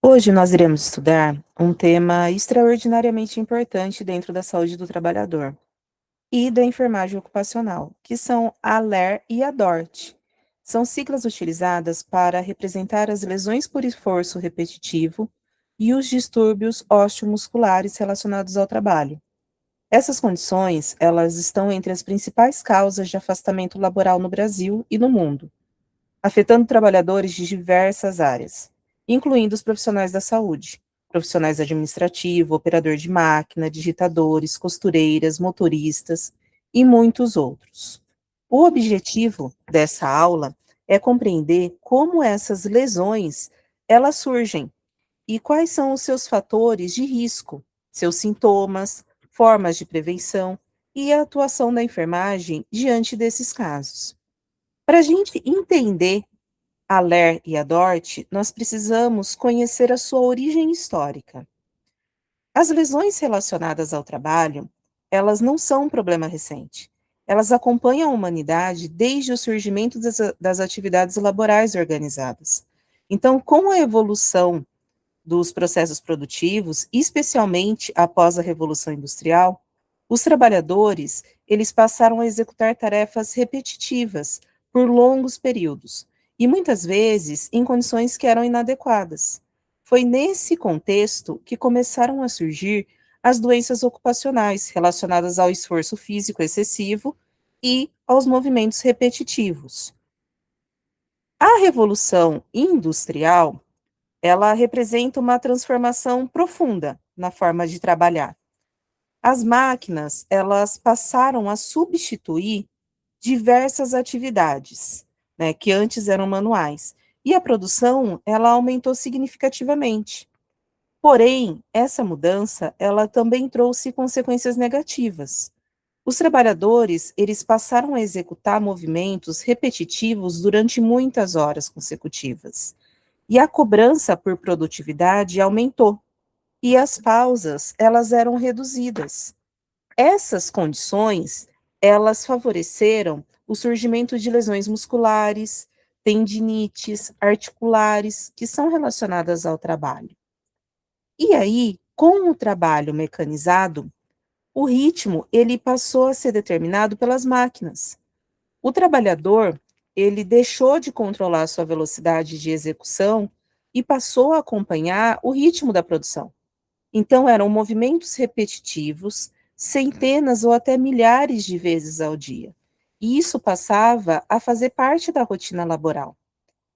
Hoje nós iremos estudar um tema extraordinariamente importante dentro da saúde do trabalhador e da enfermagem ocupacional, que são a LER e a DORT. São siglas utilizadas para representar as lesões por esforço repetitivo e os distúrbios osteomusculares relacionados ao trabalho. Essas condições, elas estão entre as principais causas de afastamento laboral no Brasil e no mundo, afetando trabalhadores de diversas áreas, incluindo os profissionais da saúde, profissionais administrativos, operador de máquina, digitadores, costureiras, motoristas e muitos outros. O objetivo dessa aula é compreender como essas lesões elas surgem e quais são os seus fatores de risco, seus sintomas, formas de prevenção e a atuação da enfermagem diante desses casos. Para a gente entender a LER e a DORT, nós precisamos conhecer a sua origem histórica. As lesões relacionadas ao trabalho, elas não são um problema recente. Elas acompanham a humanidade desde o surgimento das atividades laborais organizadas. Então, com a evolução dos processos produtivos, especialmente após a Revolução Industrial, os trabalhadores, eles passaram a executar tarefas repetitivas por longos períodos e muitas vezes em condições que eram inadequadas. Foi nesse contexto que começaram a surgir as doenças ocupacionais relacionadas ao esforço físico excessivo e aos movimentos repetitivos. A Revolução Industrial ela representa uma transformação profunda na forma de trabalhar. As máquinas, elas passaram a substituir diversas atividades, né, que antes eram manuais, e a produção, ela aumentou significativamente. Porém, essa mudança, ela também trouxe consequências negativas. Os trabalhadores, eles passaram a executar movimentos repetitivos durante muitas horas consecutivas. E a cobrança por produtividade aumentou, e as pausas, elas eram reduzidas. Essas condições, elas favoreceram o surgimento de lesões musculares, tendinites, articulares, que são relacionadas ao trabalho. E aí, com o trabalho mecanizado, o ritmo, ele passou a ser determinado pelas máquinas. O trabalhador, ele deixou de controlar sua velocidade de execução e passou a acompanhar o ritmo da produção. Então, eram movimentos repetitivos, centenas ou até milhares de vezes ao dia. E isso passava a fazer parte da rotina laboral.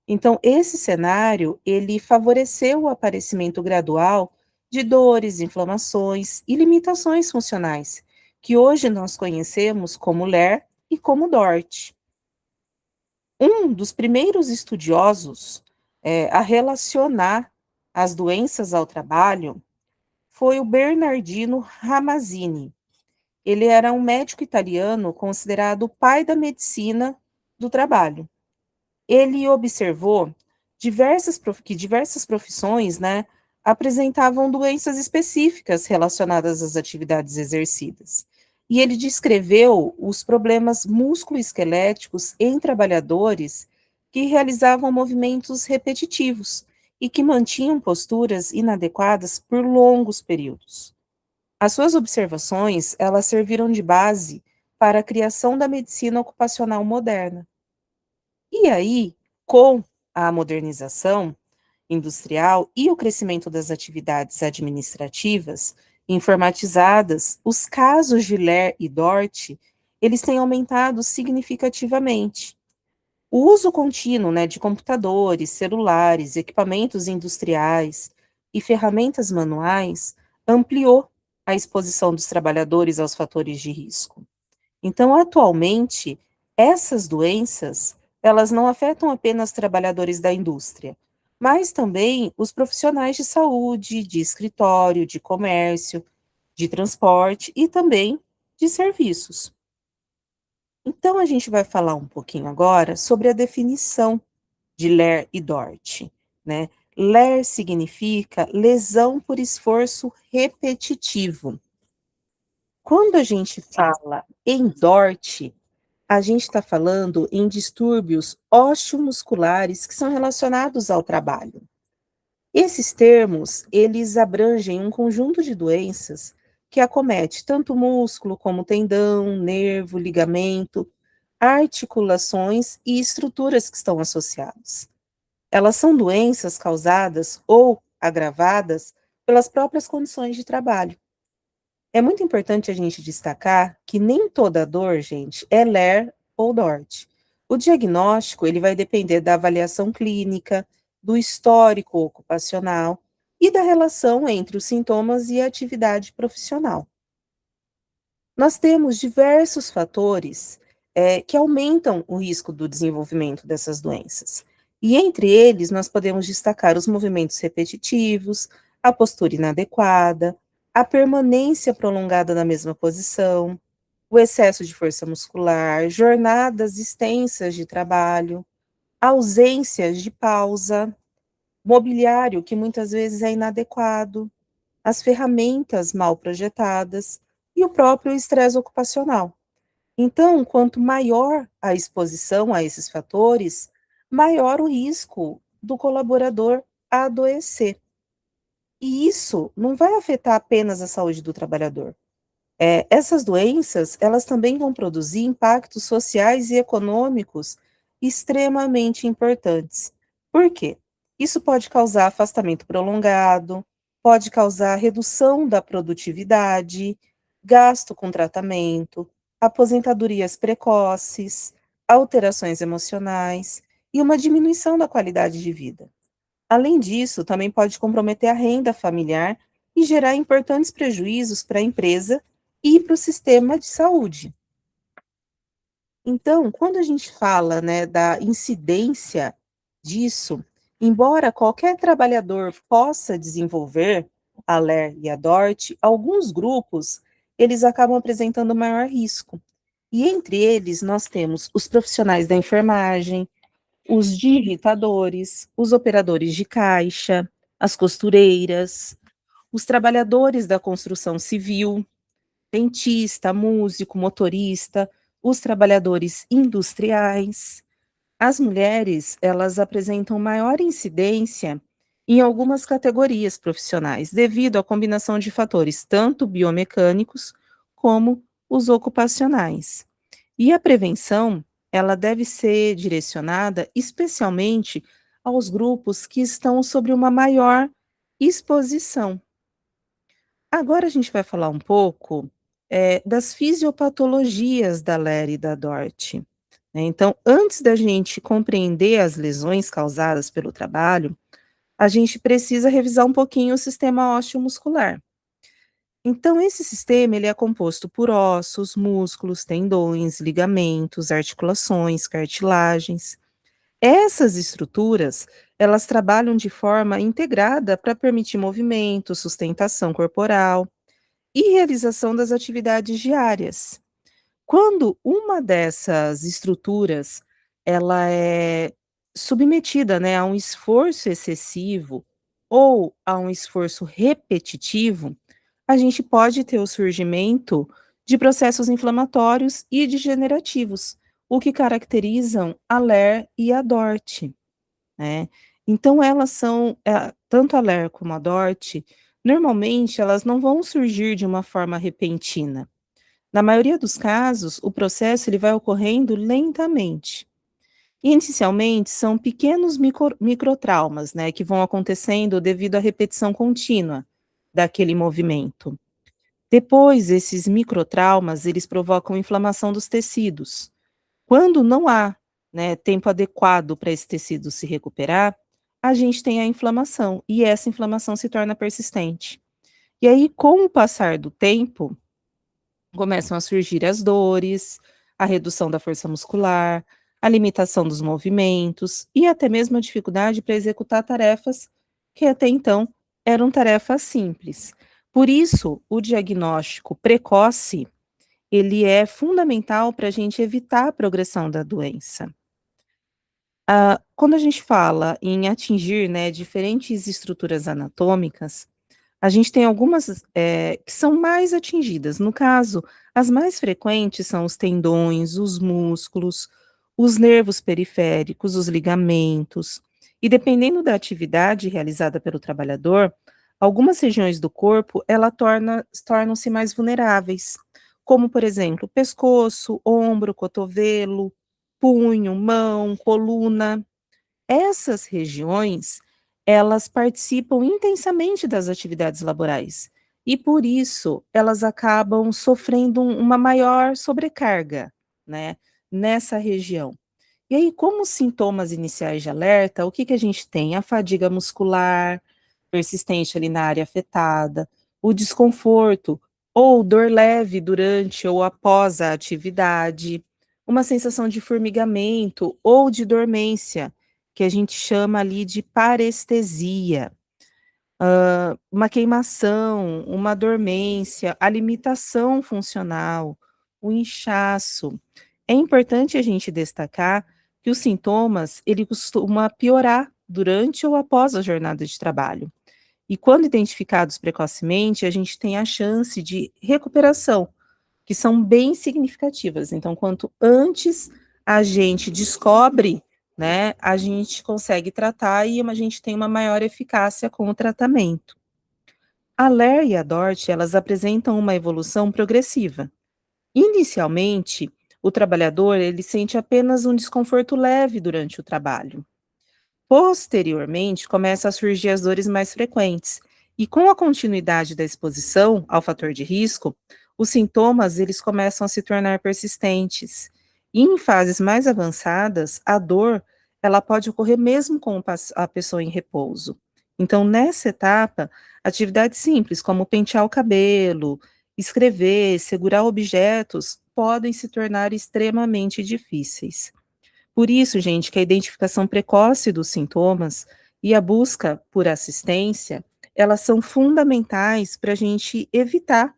Então, esse cenário, ele favoreceu o aparecimento gradual de dores, inflamações e limitações funcionais, que hoje nós conhecemos como LER e como DORT. Um dos primeiros estudiosos a relacionar as doenças ao trabalho foi o Bernardino Ramazzini. Ele era um médico italiano considerado o pai da medicina do trabalho. Ele observou que diversas profissões, né, apresentavam doenças específicas relacionadas às atividades exercidas. E ele descreveu os problemas musculoesqueléticos em trabalhadores que realizavam movimentos repetitivos e que mantinham posturas inadequadas por longos períodos. As suas observações, elas serviram de base para a criação da medicina ocupacional moderna. E aí, com a modernização industrial e o crescimento das atividades administrativas informatizadas, os casos de LER e DORT, eles têm aumentado significativamente. O uso contínuo, né, de computadores, celulares, equipamentos industriais e ferramentas manuais ampliou a exposição dos trabalhadores aos fatores de risco. Então, atualmente, essas doenças, elas não afetam apenas trabalhadores da indústria, mas também os profissionais de saúde, de escritório, de comércio, de transporte e também de serviços. Então, a gente vai falar um pouquinho agora sobre a definição de LER e DORT, né? LER significa lesão por esforço repetitivo. Quando a gente fala em DORT, a gente está falando em distúrbios osteomusculares que são relacionados ao trabalho. Esses termos, eles abrangem um conjunto de doenças que acomete tanto o músculo como tendão, nervo, ligamento, articulações e estruturas que estão associadas. Elas são doenças causadas ou agravadas pelas próprias condições de trabalho. É muito importante a gente destacar que nem toda dor, gente, é LER ou DORT. O diagnóstico, ele vai depender da avaliação clínica, do histórico ocupacional e da relação entre os sintomas e a atividade profissional. Nós temos diversos fatores que aumentam o risco do desenvolvimento dessas doenças. E entre eles, nós podemos destacar os movimentos repetitivos, a postura inadequada, a permanência prolongada na mesma posição, o excesso de força muscular, jornadas extensas de trabalho, ausências de pausa, mobiliário que muitas vezes é inadequado, as ferramentas mal projetadas e o próprio estresse ocupacional. Então, quanto maior a exposição a esses fatores, maior o risco do colaborador adoecer. E isso não vai afetar apenas a saúde do trabalhador. Essas doenças, elas também vão produzir impactos sociais e econômicos extremamente importantes. Por quê? Isso pode causar afastamento prolongado, pode causar redução da produtividade, gasto com tratamento, aposentadorias precoces, alterações emocionais e uma diminuição da qualidade de vida. Além disso, também pode comprometer a renda familiar e gerar importantes prejuízos para a empresa e para o sistema de saúde. Então, quando a gente fala, né, da incidência disso, embora qualquer trabalhador possa desenvolver a LER e a DORT, alguns grupos, eles acabam apresentando maior risco. E entre eles, nós temos os profissionais da enfermagem, os digitadores, os operadores de caixa, as costureiras, os trabalhadores da construção civil, dentista, músico, motorista, os trabalhadores industriais. As mulheres, elas apresentam maior incidência em algumas categorias profissionais, devido à combinação de fatores tanto biomecânicos como os ocupacionais. E a prevenção, ela deve ser direcionada especialmente aos grupos que estão sobre uma maior exposição. Agora a gente vai falar um pouco, das fisiopatologias da LER e da DORT, né. Então, antes da gente compreender as lesões causadas pelo trabalho, a gente precisa revisar um pouquinho o sistema ósseo-muscular. Então, esse sistema ele é composto por ossos, músculos, tendões, ligamentos, articulações, cartilagens. Essas estruturas, elas trabalham de forma integrada para permitir movimento, sustentação corporal e realização das atividades diárias. Quando uma dessas estruturas, ela é submetida, né, a um esforço excessivo ou a um esforço repetitivo, a gente pode ter o surgimento de processos inflamatórios e degenerativos, o que caracterizam a LER e a DORT, né. Então elas são, tanto a LER como a DORT, normalmente elas não vão surgir de uma forma repentina. Na maioria dos casos, o processo ele vai ocorrendo lentamente. Inicialmente, são pequenos microtraumas, né, que vão acontecendo devido à repetição contínua daquele movimento. Depois, esses microtraumas, eles provocam inflamação dos tecidos. Quando não há, né, tempo adequado para esse tecido se recuperar, a gente tem a inflamação, e essa inflamação se torna persistente. E aí, com o passar do tempo, começam a surgir as dores, a redução da força muscular, a limitação dos movimentos e até mesmo a dificuldade para executar tarefas que até então eram tarefas simples. Por isso, o diagnóstico precoce, ele é fundamental para a gente evitar a progressão da doença. Quando a gente fala em atingir, né, diferentes estruturas anatômicas, a gente tem algumas, que são mais atingidas. No caso, as mais frequentes são os tendões, os músculos, os nervos periféricos, os ligamentos. E dependendo da atividade realizada pelo trabalhador, algumas regiões do corpo tornam-se mais vulneráveis, como por exemplo, pescoço, ombro, cotovelo, punho, mão, coluna. Essas regiões, elas participam intensamente das atividades laborais e por isso elas acabam sofrendo uma maior sobrecarga, né, nessa região. E aí, como sintomas iniciais de alerta, o que que a gente tem? A fadiga muscular persistente ali na área afetada, o desconforto ou dor leve durante ou após a atividade, uma sensação de formigamento ou de dormência, que a gente chama ali de parestesia, uma queimação, uma dormência, a limitação funcional, o inchaço. É importante a gente destacar que os sintomas, ele costuma piorar durante ou após a jornada de trabalho. E quando identificados precocemente, a gente tem a chance de recuperação, que são bem significativas. Então, quanto antes a gente descobre, né, a gente consegue tratar e a gente tem uma maior eficácia com o tratamento. A LER e a DORT, elas apresentam uma evolução progressiva. Inicialmente, o trabalhador, ele sente apenas um desconforto leve durante o trabalho. Posteriormente, começam a surgir as dores mais frequentes, e com a continuidade da exposição ao fator de risco, os sintomas eles começam a se tornar persistentes. E em fases mais avançadas, a dor ela pode ocorrer mesmo com a pessoa em repouso. Então, nessa etapa, atividades simples como pentear o cabelo, escrever, segurar objetos podem se tornar extremamente difíceis. Por isso, gente, que a identificação precoce dos sintomas e a busca por assistência, elas são fundamentais para a gente evitar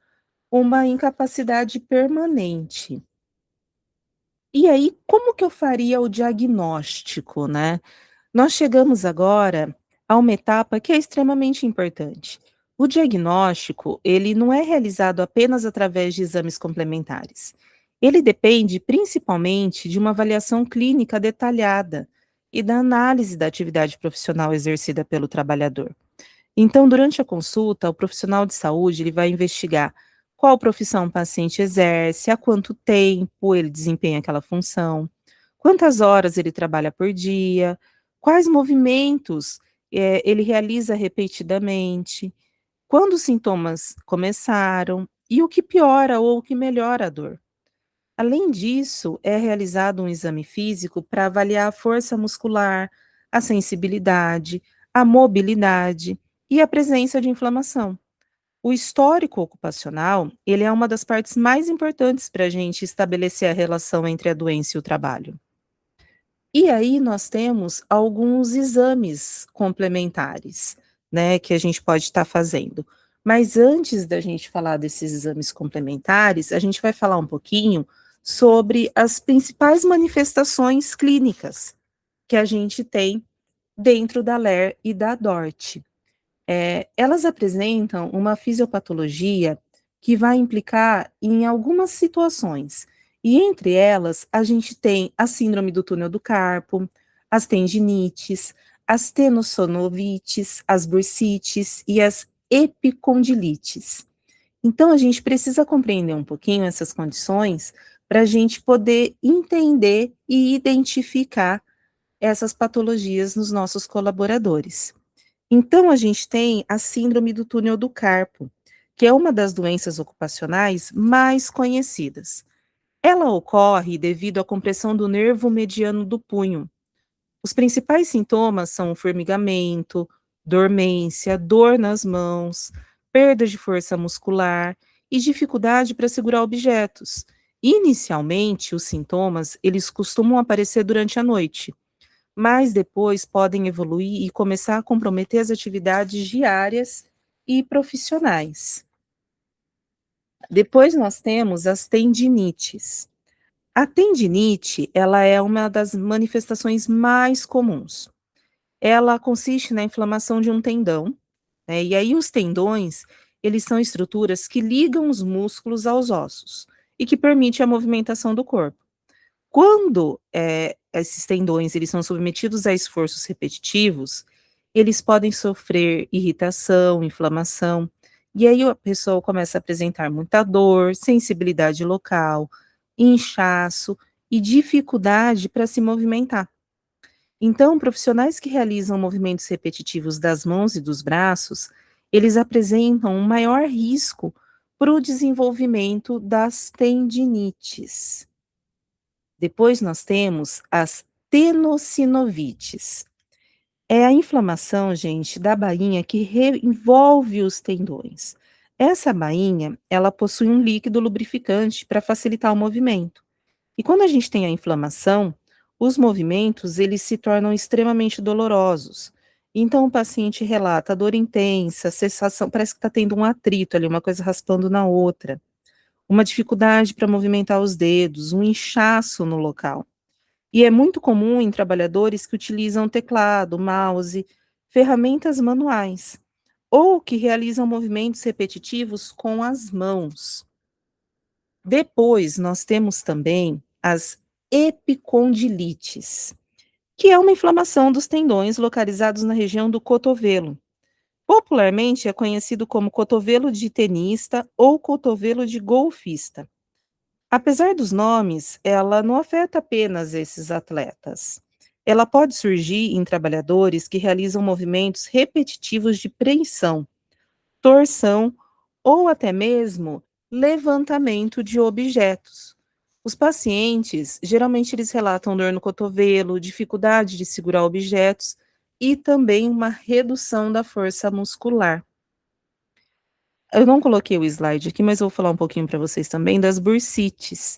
uma incapacidade permanente. E aí, como que eu faria o diagnóstico, né? Nós chegamos agora a uma etapa que é extremamente importante. O diagnóstico, ele não é realizado apenas através de exames complementares. Ele depende principalmente de uma avaliação clínica detalhada e da análise da atividade profissional exercida pelo trabalhador. Então, durante a consulta, o profissional de saúde ele vai investigar qual profissão o paciente exerce, há quanto tempo ele desempenha aquela função, quantas horas ele trabalha por dia, quais movimentos ele realiza repetidamente, quando os sintomas começaram e o que piora ou o que melhora a dor. Além disso, é realizado um exame físico para avaliar a força muscular, a sensibilidade, a mobilidade e a presença de inflamação. O histórico ocupacional, ele é uma das partes mais importantes para a gente estabelecer a relação entre a doença e o trabalho. E aí nós temos alguns exames complementares, né, que a gente pode estar fazendo. Mas antes da gente falar desses exames complementares, a gente vai falar um pouquinho sobre as principais manifestações clínicas que a gente tem dentro da LER e da DORT. Elas apresentam uma fisiopatologia que vai implicar em algumas situações, e entre elas a gente tem a síndrome do túnel do carpo, as tendinites, as tenosonovites, as bursites e as epicondilites. Então a gente precisa compreender um pouquinho essas condições para a gente poder entender e identificar essas patologias nos nossos colaboradores. Então, a gente tem a síndrome do túnel do carpo, que é uma das doenças ocupacionais mais conhecidas. Ela ocorre devido à compressão do nervo mediano do punho. Os principais sintomas são o formigamento, dormência, dor nas mãos, perda de força muscular e dificuldade para segurar objetos. Inicialmente, os sintomas, eles costumam aparecer durante a noite, mas depois podem evoluir e começar a comprometer as atividades diárias e profissionais. Depois nós temos as tendinites. A tendinite, ela é uma das manifestações mais comuns. Ela consiste na inflamação de um tendão, né? E aí os tendões, eles são estruturas que ligam os músculos aos ossos e que permite a movimentação do corpo. Quando esses tendões, eles são submetidos a esforços repetitivos, eles podem sofrer irritação, inflamação, e aí a pessoa começa a apresentar muita dor, sensibilidade local, inchaço e dificuldade para se movimentar. Então, profissionais que realizam movimentos repetitivos das mãos e dos braços, eles apresentam um maior risco para o desenvolvimento das tendinites. Depois nós temos as tenossinovites. É a inflamação, gente, da bainha que envolve os tendões. Essa bainha, ela possui um líquido lubrificante para facilitar o movimento. E quando a gente tem a inflamação, os movimentos eles se tornam extremamente dolorosos. Então o paciente relata dor intensa, sensação, parece que está tendo um atrito ali, uma coisa raspando na outra, uma dificuldade para movimentar os dedos, um inchaço no local. E é muito comum em trabalhadores que utilizam teclado, mouse, ferramentas manuais, ou que realizam movimentos repetitivos com as mãos. Depois, nós temos também as epicondilites, que é uma inflamação dos tendões localizados na região do cotovelo. Popularmente é conhecido como cotovelo de tenista ou cotovelo de golfista. Apesar dos nomes, ela não afeta apenas esses atletas. Ela pode surgir em trabalhadores que realizam movimentos repetitivos de preensão, torção ou até mesmo levantamento de objetos. Os pacientes, geralmente eles relatam dor no cotovelo, dificuldade de segurar objetos e também uma redução da força muscular. Eu não coloquei o slide aqui, mas eu vou falar um pouquinho para vocês também das bursites,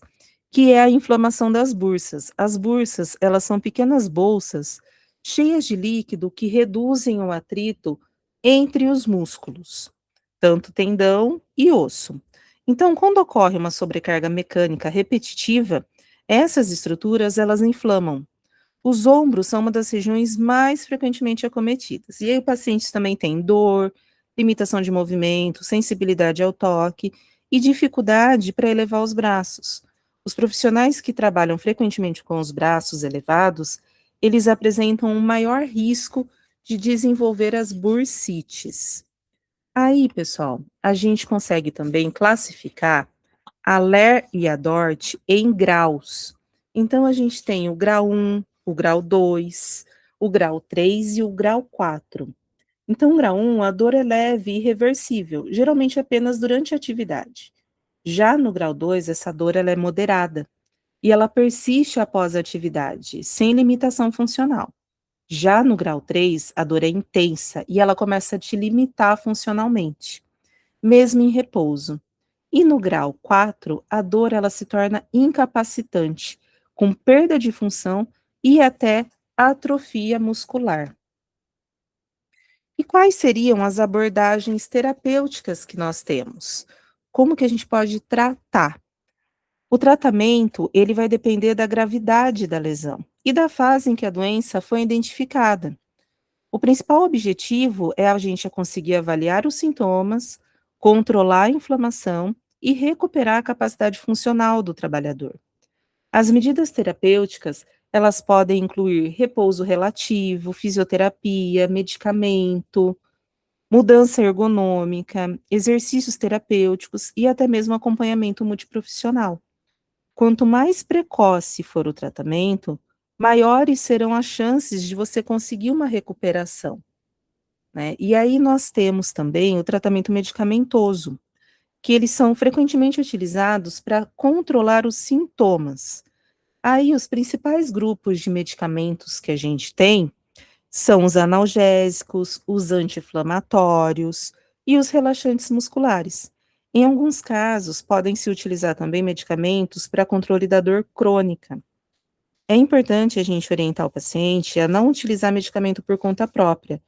que é a inflamação das bursas. As bursas, elas são pequenas bolsas cheias de líquido que reduzem o atrito entre os músculos, tanto tendão e osso. Então, quando ocorre uma sobrecarga mecânica repetitiva, essas estruturas elas inflamam. Os ombros são uma das regiões mais frequentemente acometidas. E aí o paciente também tem dor, limitação de movimento, sensibilidade ao toque e dificuldade para elevar os braços. Os profissionais que trabalham frequentemente com os braços elevados, eles apresentam um maior risco de desenvolver as bursites. Aí, pessoal, a gente consegue também classificar a LER e a DORT em graus. Então, a gente tem o grau 1, o grau 2, o grau 3 e o grau 4. Então, o grau 1, a dor é leve e reversível, geralmente apenas durante a atividade. Já no grau 2, essa dor ela é moderada e ela persiste após a atividade, sem limitação funcional. Já no grau 3, a dor é intensa e ela começa a te limitar funcionalmente, mesmo em repouso. E no grau 4, a dor ela se torna incapacitante, com perda de função e até atrofia muscular. E quais seriam as abordagens terapêuticas que nós temos? Como que a gente pode tratar? O tratamento, ele vai depender da gravidade da lesão e da fase em que a doença foi identificada. O principal objetivo é a gente conseguir avaliar os sintomas, controlar a inflamação e recuperar a capacidade funcional do trabalhador. As medidas terapêuticas, elas podem incluir repouso relativo, fisioterapia, medicamento, mudança ergonômica, exercícios terapêuticos e até mesmo acompanhamento multiprofissional. Quanto mais precoce for o tratamento, maiores serão as chances de você conseguir uma recuperação, né? E aí nós temos também o tratamento medicamentoso, que eles são frequentemente utilizados para controlar os sintomas. Aí os principais grupos de medicamentos que a gente tem são os analgésicos, os anti-inflamatórios e os relaxantes musculares. Em alguns casos, podem-se utilizar também medicamentos para controle da dor crônica. É importante a gente orientar o paciente a não utilizar medicamento por conta própria,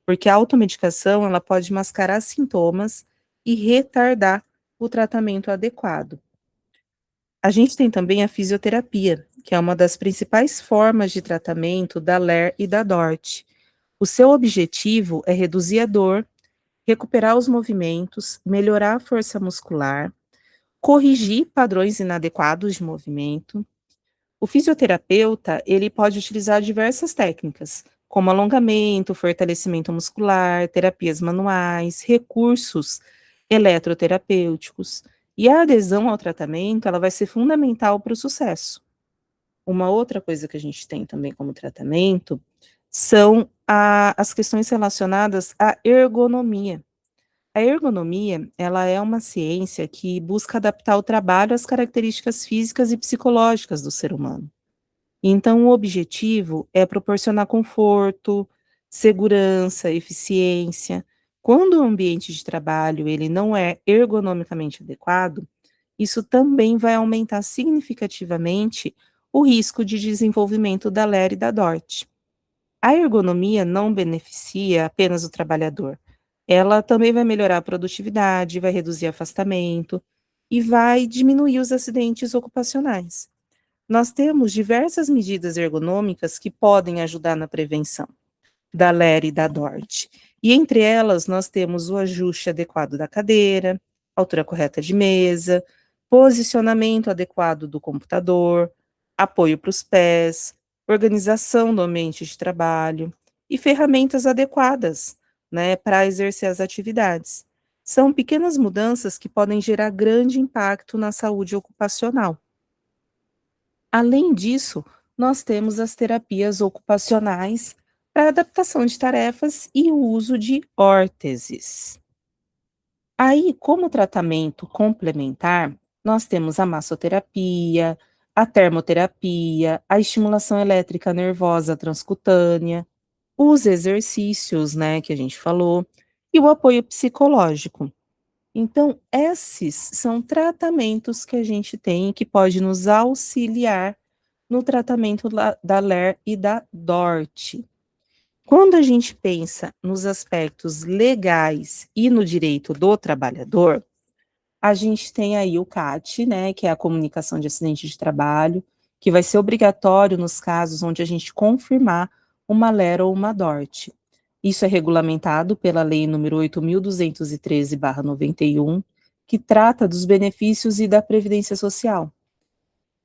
porque a automedicação ela pode mascarar sintomas e retardar o tratamento adequado. A gente tem também a fisioterapia, que é uma das principais formas de tratamento da LER e da DORT. O seu objetivo é reduzir a dor, recuperar os movimentos, melhorar a força muscular, corrigir padrões inadequados de movimento. O fisioterapeuta, ele pode utilizar diversas técnicas, como alongamento, fortalecimento muscular, terapias manuais, recursos eletroterapêuticos. E a adesão ao tratamento, ela vai ser fundamental para o sucesso. Uma outra coisa que a gente tem também como tratamento são as questões relacionadas à ergonomia. A ergonomia, ela é uma ciência que busca adaptar o trabalho às características físicas e psicológicas do ser humano. Então, o objetivo é proporcionar conforto, segurança, eficiência. Quando o ambiente de trabalho ele não é ergonomicamente adequado, isso também vai aumentar significativamente o risco de desenvolvimento da LER e da DORT. A ergonomia não beneficia apenas o trabalhador. Ela também vai melhorar a produtividade, vai reduzir afastamento e vai diminuir os acidentes ocupacionais. Nós temos diversas medidas ergonômicas que podem ajudar na prevenção da LER e da DORT. E entre elas, nós temos o ajuste adequado da cadeira, altura correta de mesa, posicionamento adequado do computador, apoio para os pés, organização do ambiente de trabalho e ferramentas adequadas, né, para exercer as atividades. São pequenas mudanças que podem gerar grande impacto na saúde ocupacional. Além disso, nós temos as terapias ocupacionais para adaptação de tarefas e o uso de órteses. Aí, como tratamento complementar, nós temos a massoterapia, a termoterapia, a estimulação elétrica nervosa transcutânea, os exercícios, né, que a gente falou, e o apoio psicológico. Então, esses são tratamentos que a gente tem que pode nos auxiliar no tratamento da LER e da DORT. Quando a gente pensa nos aspectos legais e no direito do trabalhador, a gente tem aí o CAT, né, que é a comunicação de acidente de trabalho, que vai ser obrigatório nos casos onde a gente confirmar uma LER ou uma DORT. Isso é regulamentado pela Lei nº 8.213/91, que trata dos benefícios e da previdência social.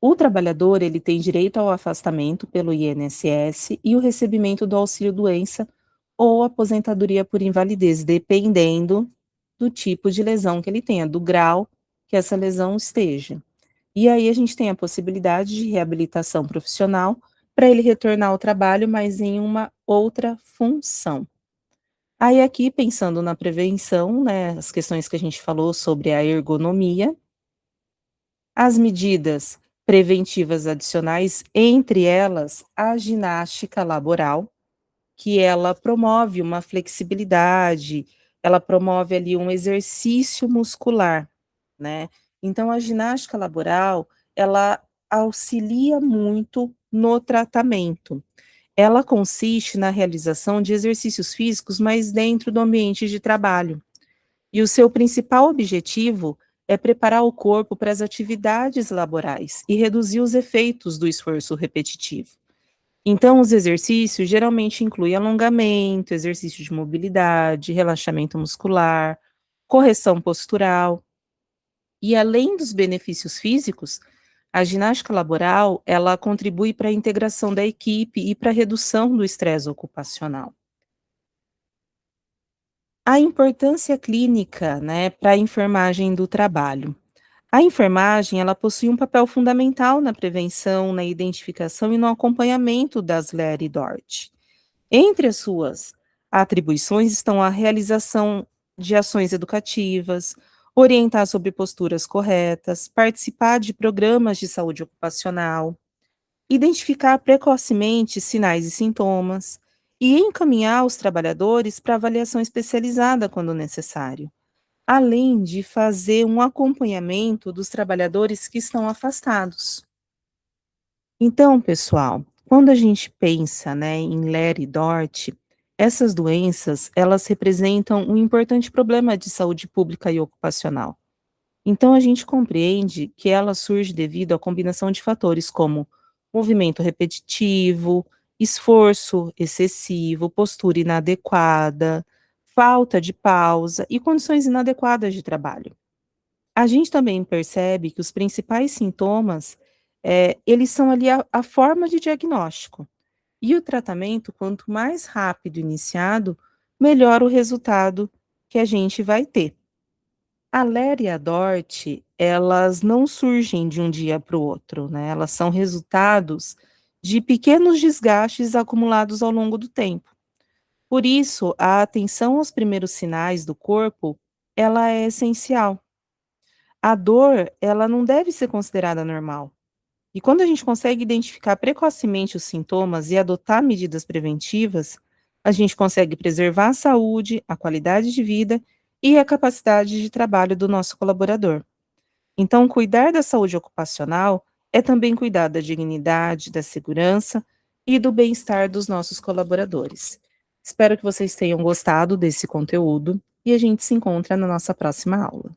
O trabalhador, ele tem direito ao afastamento pelo INSS e o recebimento do auxílio-doença ou aposentadoria por invalidez, dependendo do tipo de lesão que ele tenha, do grau que essa lesão esteja. E aí a gente tem a possibilidade de reabilitação profissional para ele retornar ao trabalho, mas em uma outra função. Aí aqui, pensando na prevenção, né, as questões que a gente falou sobre a ergonomia, as medidas preventivas adicionais, entre elas a ginástica laboral, que ela promove uma flexibilidade, ela promove ali um exercício muscular, né. Então a ginástica laboral, ela auxilia muito no tratamento. Ela consiste na realização de exercícios físicos, mas dentro do ambiente de trabalho. E o seu principal objetivo é preparar o corpo para as atividades laborais e reduzir os efeitos do esforço repetitivo. Então, os exercícios geralmente incluem alongamento, exercício de mobilidade, relaxamento muscular, correção postural. E além dos benefícios físicos, a ginástica laboral, ela contribui para a integração da equipe e para a redução do estresse ocupacional. A importância clínica, né, para a enfermagem do trabalho. A enfermagem, ela possui um papel fundamental na prevenção, na identificação e no acompanhamento das LER e DORT. Entre as suas atribuições estão a realização de ações educativas, orientar sobre posturas corretas, participar de programas de saúde ocupacional, identificar precocemente sinais e sintomas e encaminhar os trabalhadores para avaliação especializada quando necessário, além de fazer um acompanhamento dos trabalhadores que estão afastados. Então, pessoal, quando a gente pensa, né, em LER e DORT, essas doenças, elas representam um importante problema de saúde pública e ocupacional. Então, a gente compreende que ela surge devido à combinação de fatores como movimento repetitivo, esforço excessivo, postura inadequada, falta de pausa e condições inadequadas de trabalho. A gente também percebe que os principais sintomas Eles são ali a forma de diagnóstico. E o tratamento, quanto mais rápido iniciado, melhor o resultado que a gente vai ter. A LER e a DORT, elas não surgem de um dia para o outro, né, elas são resultados de pequenos desgastes acumulados ao longo do tempo. Por isso, a atenção aos primeiros sinais do corpo, ela é essencial. A dor, ela não deve ser considerada normal. E quando a gente consegue identificar precocemente os sintomas e adotar medidas preventivas, a gente consegue preservar a saúde, a qualidade de vida e a capacidade de trabalho do nosso colaborador. Então, cuidar da saúde ocupacional é também cuidar da dignidade, da segurança e do bem-estar dos nossos colaboradores. Espero que vocês tenham gostado desse conteúdo e a gente se encontra na nossa próxima aula.